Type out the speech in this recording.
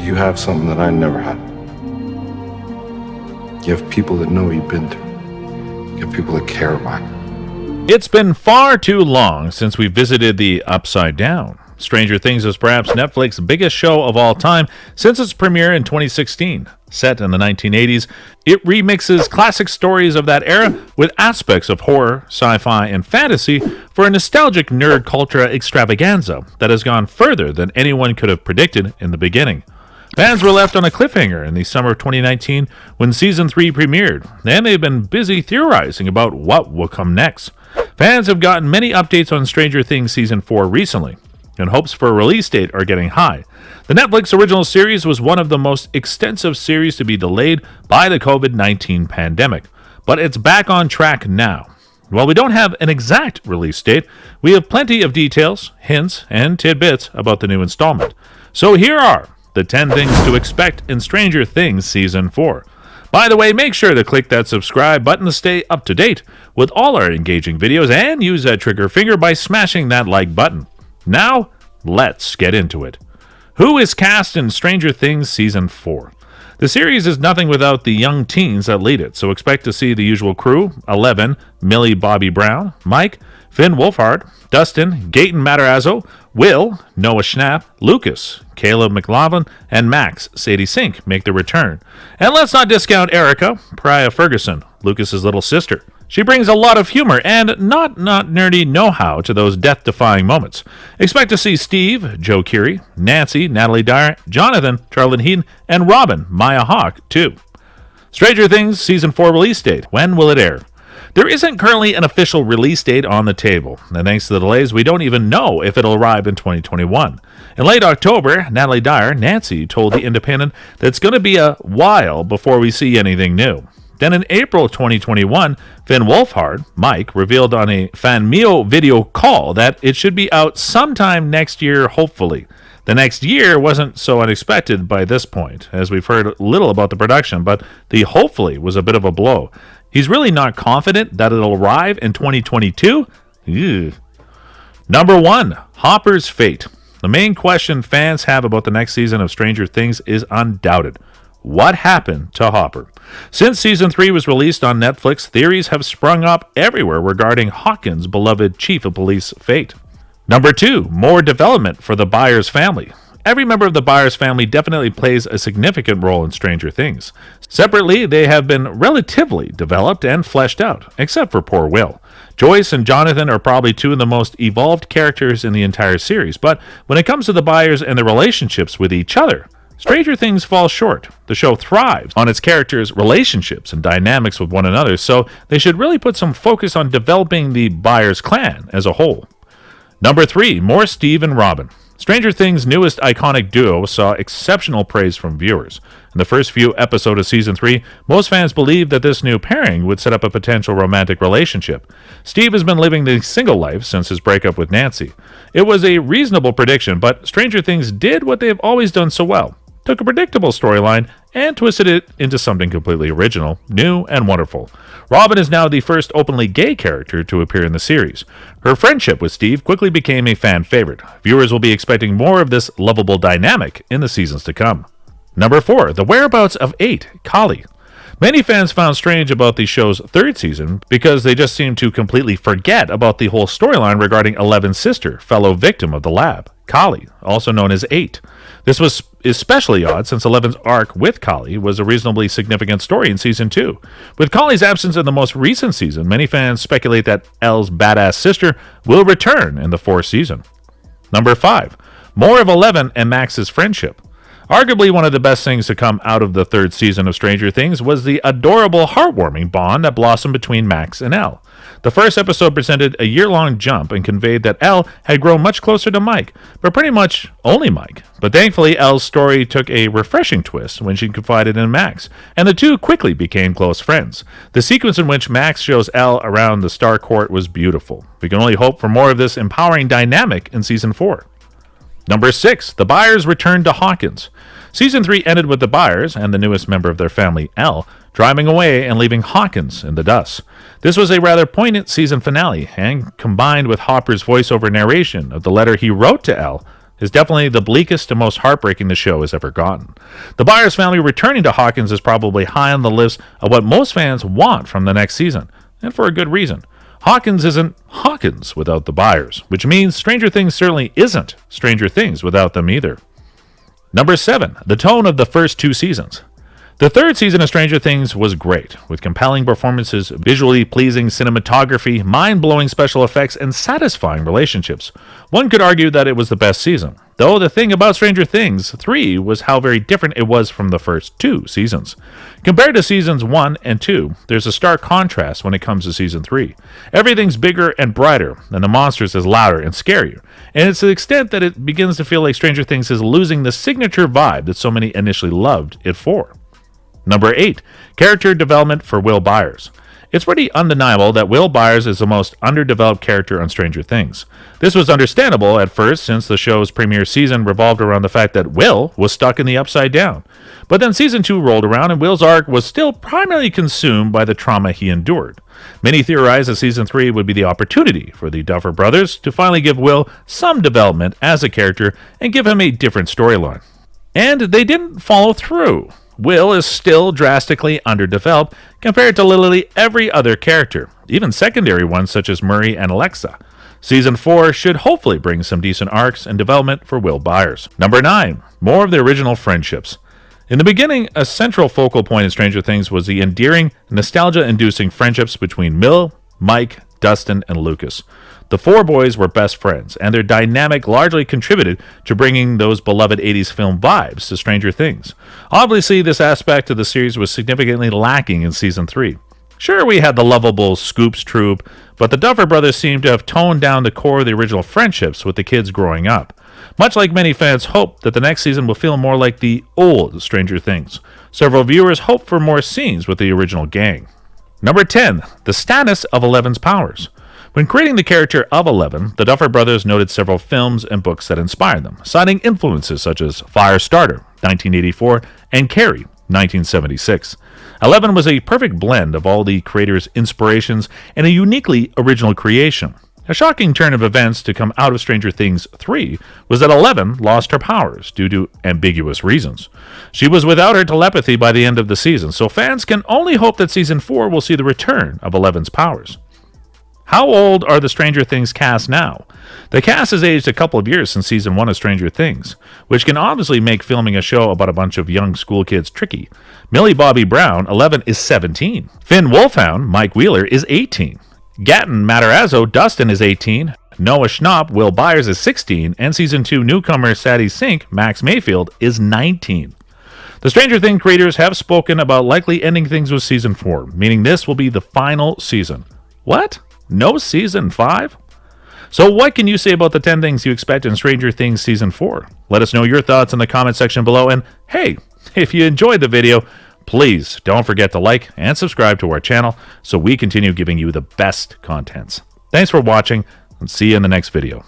you have something that I never had. You have people that know what you've been through. You have people that care about you. It's been far too long since we visited the Upside Down. Stranger Things is perhaps Netflix's biggest show of all time since its premiere in 2016. Set in the 1980s, it remixes classic stories of that era with aspects of horror, sci-fi, and fantasy for a nostalgic nerd culture extravaganza that has gone further than anyone could have predicted in the beginning. Fans were left on a cliffhanger in the summer of 2019 when Season 3 premiered, and they've been busy theorizing about what will come next. Fans have gotten many updates on Stranger Things Season 4 recently, and hopes for a release date are getting high. The Netflix original series was one of the most extensive series to be delayed by the COVID-19 pandemic, but it's back on track now. While we don't have an exact release date, we have plenty of details, hints, and tidbits about the new installment. So here are the 10 things to expect in Stranger Things Season 4. By the way, make sure to click that subscribe button to stay up to date with all our engaging videos and use that trigger finger by smashing that like button. Now, let's get into it. Who is cast in Stranger Things Season 4? The series is nothing without the young teens that lead it, so expect to see the usual crew: 11, Millie Bobby Brown, Mike, Finn Wolfhard, Dustin, Gaten Matarazzo, Will, Noah Schnapp, Lucas, Caleb McLaughlin, and Max, Sadie Sink make their return. And let's not discount Erica, Pariah Ferguson, Lucas's little sister. She brings a lot of humor and not nerdy know-how to those death-defying moments. Expect to see Steve, Joe Keery, Nancy, Natalie Dyer, Jonathan, Charlotte Heaton, and Robin, Maya Hawke, too. Stranger Things Season 4 release date. When will it air? There isn't currently an official release date on the table, and thanks to the delays, we don't even know if it'll arrive in 2021. In late October, Natalie Dyer, Nancy, told The Independent that it's going to be a while before we see anything new. Then in April 2021, Finn Wolfhard, Mike, revealed on a FanMio video call that it should be out sometime next year, hopefully. The next year wasn't so unexpected by this point, as we've heard little about the production, but the hopefully was a bit of a blow. He's really not confident that it'll arrive in 2022? Ew. Number 1, Hopper's fate. The main question fans have about the next season of Stranger Things is undoubted. What happened to Hopper? Since Season 3 was released on Netflix, theories have sprung up everywhere regarding Hawkins' beloved chief of police fate. Number 2, more development for the Byers family. Every member of the Byers family definitely plays a significant role in Stranger Things. Separately, they have been relatively developed and fleshed out, except for poor Will. Joyce and Jonathan are probably two of the most evolved characters in the entire series, but when it comes to the Byers and their relationships with each other, Stranger Things falls short. The show thrives on its characters' relationships and dynamics with one another, so they should really put some focus on developing the Byers clan as a whole. Number 3, more Steve and Robin. Stranger Things' newest iconic duo saw exceptional praise from viewers. In the first few episodes of Season 3, most fans believed that this new pairing would set up a potential romantic relationship. Steve has been living the single life since his breakup with Nancy. It was a reasonable prediction, but Stranger Things did what they have always done so well. Took a predictable storyline and twisted it into something completely original, new, and wonderful. Robin is now the first openly gay character to appear in the series. Her friendship with Steve quickly became a fan favorite. Viewers will be expecting more of this lovable dynamic in the seasons to come. Number 4, the whereabouts of 8, Kali. Many fans found strange about the show's third season because they just seemed to completely forget about the whole storyline regarding Eleven's sister, fellow victim of the lab, Kali, also known as 8. This was especially odd since Eleven's arc with Kali was a reasonably significant story in Season 2. With Kali's absence in the most recent season, many fans speculate that Elle's badass sister will return in the fourth season. Number 5, more of Eleven and Max's friendship. Arguably one of the best things to come out of the third season of Stranger Things was the adorable, heartwarming bond that blossomed between Max and Elle. The first episode presented a year-long jump and conveyed that Elle had grown much closer to Mike, but pretty much only Mike. But thankfully, Elle's story took a refreshing twist when she confided in Max, and the two quickly became close friends. The sequence in which Max shows Elle around the Star Court was beautiful. We can only hope for more of this empowering dynamic in Season 4. Number 6, the Byers returned to Hawkins. Season 3 ended with the Byers, and the newest member of their family, Elle, driving away and leaving Hawkins in the dust. This was a rather poignant season finale, and combined with Hopper's voiceover narration of the letter he wrote to Elle, is definitely the bleakest and most heartbreaking the show has ever gotten. The Byers family returning to Hawkins is probably high on the list of what most fans want from the next season, and for a good reason. Hawkins isn't Hawkins without the Byers, which means Stranger Things certainly isn't Stranger Things without them either. Number 7, the tone of the first 2 seasons. The third season of Stranger Things was great, with compelling performances, visually pleasing cinematography, mind-blowing special effects, and satisfying relationships. One could argue that it was the best season, though the thing about Stranger Things 3 was how very different it was from the first 2 seasons. Compared to seasons 1 and 2, there's a stark contrast when it comes to season 3. Everything's bigger and brighter, and the monsters is louder and scarier, and it's to the extent that it begins to feel like Stranger Things is losing the signature vibe that so many initially loved it for. Number 8, character development for Will Byers. It's pretty undeniable that Will Byers is the most underdeveloped character on Stranger Things. This was understandable at first since the show's premiere season revolved around the fact that Will was stuck in the Upside Down. But then season 2 rolled around and Will's arc was still primarily consumed by the trauma he endured. Many theorized that season 3 would be the opportunity for the Duffer Brothers to finally give Will some development as a character and give him a different storyline. And they didn't follow through. Will is still drastically underdeveloped compared to literally every other character, even secondary ones such as Murray and Alexa. Season 4 should hopefully bring some decent arcs and development for Will Byers. Number 9, more of the original friendships. In the beginning, a central focal point in Stranger Things was the endearing, nostalgia-inducing friendships between Mill, Mike, Dustin, and Lucas. The 4 boys were best friends, and their dynamic largely contributed to bringing those beloved 80s film vibes to Stranger Things. Obviously, this aspect of the series was significantly lacking in Season 3. Sure, we had the lovable Scoops troupe, but the Duffer Brothers seemed to have toned down the core of the original friendships with the kids growing up. Much like many fans hope that the next season will feel more like the old Stranger Things. Several viewers hope for more scenes with the original gang. Number 10, the status of Eleven's powers. When creating the character of Eleven, the Duffer Brothers noted several films and books that inspired them, citing influences such as Firestarter, 1984, and Carrie, 1976. Eleven was a perfect blend of all the creators' inspirations and a uniquely original creation. A shocking turn of events to come out of Stranger Things 3 was that Eleven lost her powers due to ambiguous reasons. She was without her telepathy by the end of the season, so fans can only hope that Season 4 will see the return of Eleven's powers. How old are the Stranger Things cast now? The cast has aged a couple of years since Season 1 of Stranger Things, which can obviously make filming a show about a bunch of young school kids tricky. Millie Bobby Brown, 11, is 17. Finn Wolfhound, Mike Wheeler, is 18. Gatton Matarazzo, Dustin, is 18. Noah Schnapp, Will Byers, is 16. And Season 2 newcomer Sadie Sink, Max Mayfield, is 19. The Stranger Things creators have spoken about likely ending things with Season 4, meaning this will be the final season. What? No Season 5? So what can you say about the 10 things you expect in Stranger Things Season 4? Let us know your thoughts in the comment section below, and hey, if you enjoyed the video, please don't forget to like and subscribe to our channel so we continue giving you the best contents. Thanks for watching, and see you in the next video.